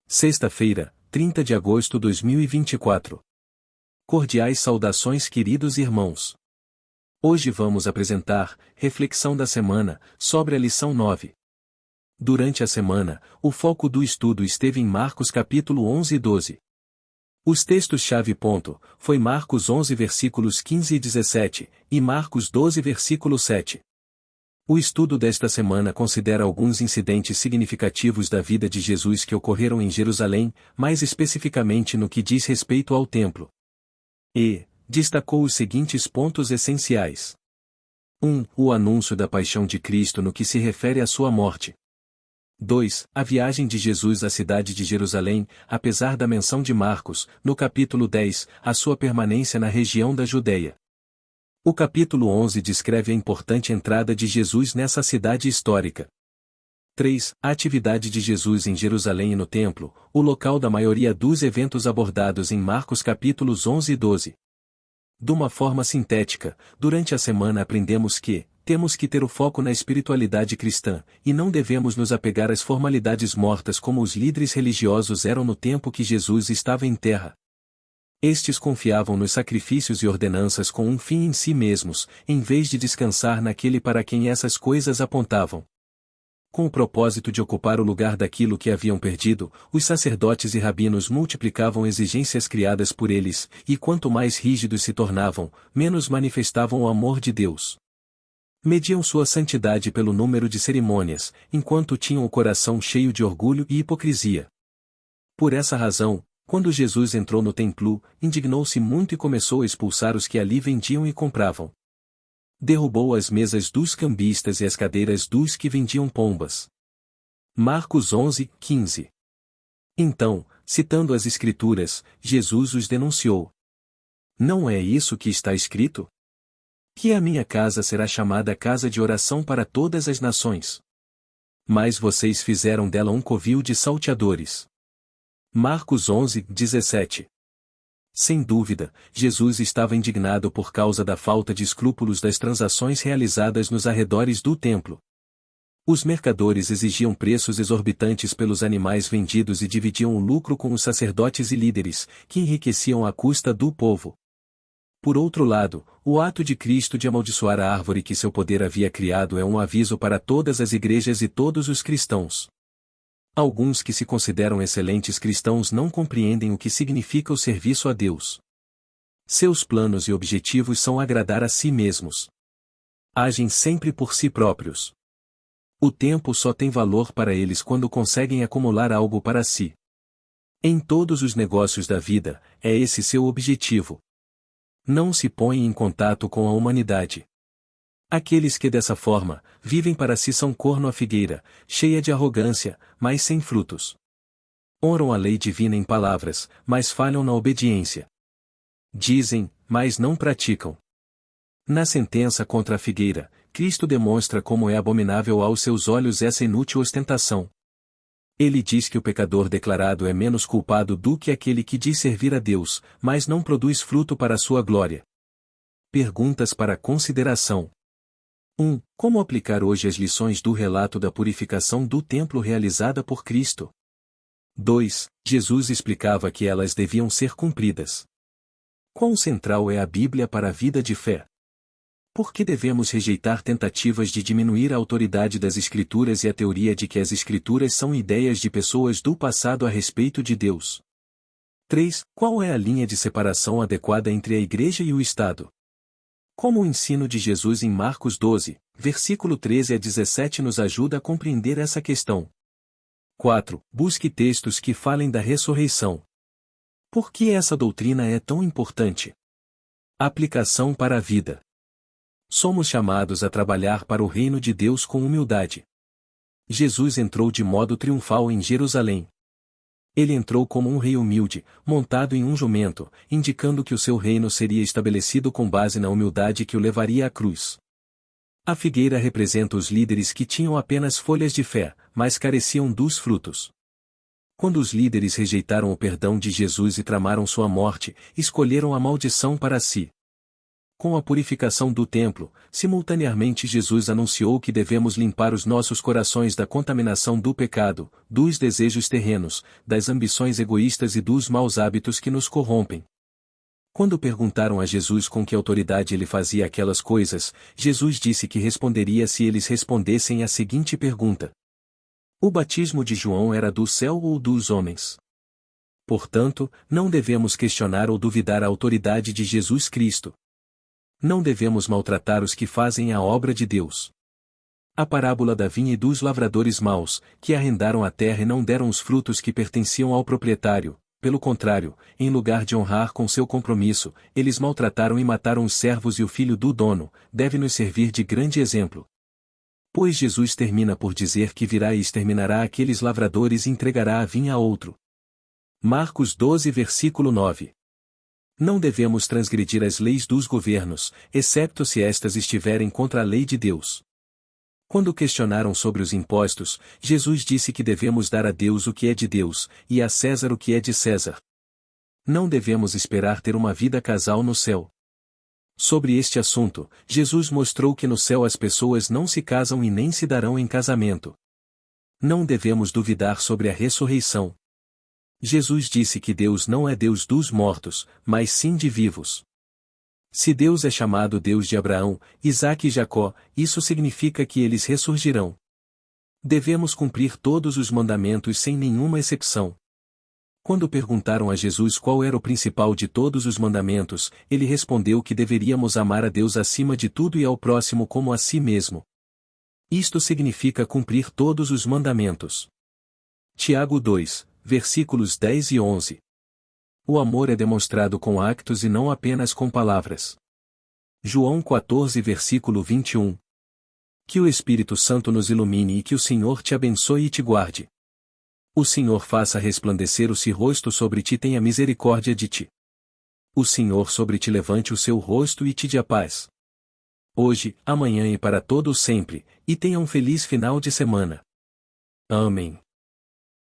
Sexta-feira, 30 de agosto de 2024. Cordiais saudações, queridos irmãos. Hoje vamos apresentar reflexão da semana sobre a lição 9. Durante a semana, o foco do estudo esteve em Marcos capítulo 11 e 12. Os textos-chave foi Marcos 11 versículos 15 e 17, e Marcos 12 versículo 7. O estudo desta semana considera alguns incidentes significativos da vida de Jesus que ocorreram em Jerusalém, mais especificamente no que diz respeito ao templo. E destacou os seguintes pontos essenciais. 1. O anúncio da paixão de Cristo no que se refere à sua morte. 2. A viagem de Jesus à cidade de Jerusalém, apesar da menção de Marcos, no capítulo 10, a sua permanência na região da Judeia. O capítulo 11 descreve a importante entrada de Jesus nessa cidade histórica. 3. A atividade de Jesus em Jerusalém e no templo, o local da maioria dos eventos abordados em Marcos capítulos 11 e 12. De uma forma sintética, durante a semana aprendemos que temos que ter o foco na espiritualidade cristã, e não devemos nos apegar às formalidades mortas como os líderes religiosos eram no tempo que Jesus estava em terra. Estes confiavam nos sacrifícios e ordenanças com um fim em si mesmos, em vez de descansar naquele para quem essas coisas apontavam. Com o propósito de ocupar o lugar daquilo que haviam perdido, os sacerdotes e rabinos multiplicavam exigências criadas por eles, e quanto mais rígidos se tornavam, menos manifestavam o amor de Deus. Mediam sua santidade pelo número de cerimônias, enquanto tinham o coração cheio de orgulho e hipocrisia. Por essa razão, quando Jesus entrou no templo, indignou-se muito e começou a expulsar os que ali vendiam e compravam. Derrubou as mesas dos cambistas e as cadeiras dos que vendiam pombas. Marcos 11, 15. Então, citando as Escrituras, Jesus os denunciou. Não é isso que está escrito? Que a minha casa será chamada casa de oração para todas as nações. Mas vocês fizeram dela um covil de salteadores. Marcos 11, 17. Sem dúvida, Jesus estava indignado por causa da falta de escrúpulos das transações realizadas nos arredores do templo. Os mercadores exigiam preços exorbitantes pelos animais vendidos e dividiam o lucro com os sacerdotes e líderes, que enriqueciam à custa do povo. Por outro lado, o ato de Cristo de amaldiçoar a árvore que seu poder havia criado é um aviso para todas as igrejas e todos os cristãos. Alguns que se consideram excelentes cristãos não compreendem o que significa o serviço a Deus. Seus planos e objetivos são agradar a si mesmos. Agem sempre por si próprios. O tempo só tem valor para eles quando conseguem acumular algo para si. Em todos os negócios da vida, é esse seu objetivo. Não se põem em contato com a humanidade. Aqueles que dessa forma, vivem para si são corno à figueira, cheia de arrogância, mas sem frutos. Honram a lei divina em palavras, mas falham na obediência. Dizem, mas não praticam. Na sentença contra a figueira, Cristo demonstra como é abominável aos seus olhos essa inútil ostentação. Ele diz que o pecador declarado é menos culpado do que aquele que diz servir a Deus, mas não produz fruto para a sua glória. Perguntas para consideração. 1. Como aplicar hoje as lições do relato da purificação do templo realizada por Cristo? 2. Jesus explicava que elas deviam ser cumpridas. Quão central é a Bíblia para a vida de fé? Por que devemos rejeitar tentativas de diminuir a autoridade das Escrituras e a teoria de que as Escrituras são ideias de pessoas do passado a respeito de Deus? 3. Qual é a linha de separação adequada entre a Igreja e o Estado? Como o ensino de Jesus em Marcos 12, versículo 13 a 17 nos ajuda a compreender essa questão. 4. Busque textos que falem da ressurreição. Por que essa doutrina é tão importante? Aplicação para a vida. Somos chamados a trabalhar para o reino de Deus com humildade. Jesus entrou de modo triunfal em Jerusalém. Ele entrou como um rei humilde, montado em um jumento, indicando que o seu reino seria estabelecido com base na humildade que o levaria à cruz. A figueira representa os líderes que tinham apenas folhas de fé, mas careciam dos frutos. Quando os líderes rejeitaram o perdão de Jesus e tramaram sua morte, escolheram a maldição para si. Com a purificação do templo, simultaneamente Jesus anunciou que devemos limpar os nossos corações da contaminação do pecado, dos desejos terrenos, das ambições egoístas e dos maus hábitos que nos corrompem. Quando perguntaram a Jesus com que autoridade ele fazia aquelas coisas, Jesus disse que responderia se eles respondessem a seguinte pergunta: o batismo de João era do céu ou dos homens? Portanto, não devemos questionar ou duvidar a autoridade de Jesus Cristo. Não devemos maltratar os que fazem a obra de Deus. A parábola da vinha e dos lavradores maus, que arrendaram a terra e não deram os frutos que pertenciam ao proprietário. Pelo contrário, em lugar de honrar com seu compromisso, eles maltrataram e mataram os servos e o filho do dono, deve nos servir de grande exemplo. Pois Jesus termina por dizer que virá e exterminará aqueles lavradores e entregará a vinha a outro. Marcos 12 versículo 9. Não devemos transgredir as leis dos governos, excepto se estas estiverem contra a lei de Deus. Quando questionaram sobre os impostos, Jesus disse que devemos dar a Deus o que é de Deus, e a César o que é de César. Não devemos esperar ter uma vida casal no céu. Sobre este assunto, Jesus mostrou que no céu as pessoas não se casam e nem se darão em casamento. Não devemos duvidar sobre a ressurreição. Jesus disse que Deus não é Deus dos mortos, mas sim de vivos. Se Deus é chamado Deus de Abraão, Isaque e Jacó, isso significa que eles ressurgirão. Devemos cumprir todos os mandamentos sem nenhuma exceção. Quando perguntaram a Jesus qual era o principal de todos os mandamentos, ele respondeu que deveríamos amar a Deus acima de tudo e ao próximo como a si mesmo. Isto significa cumprir todos os mandamentos. Tiago 2, versículos 10 e 11. O amor é demonstrado com actos e não apenas com palavras. João 14 versículo 21. Que o Espírito Santo nos ilumine e que o Senhor te abençoe e te guarde. O Senhor faça resplandecer o seu rosto sobre ti e tenha misericórdia de ti. O Senhor sobre ti levante o seu rosto e te dê a paz. Hoje, amanhã e para todo o sempre, e tenha um feliz final de semana. Amém.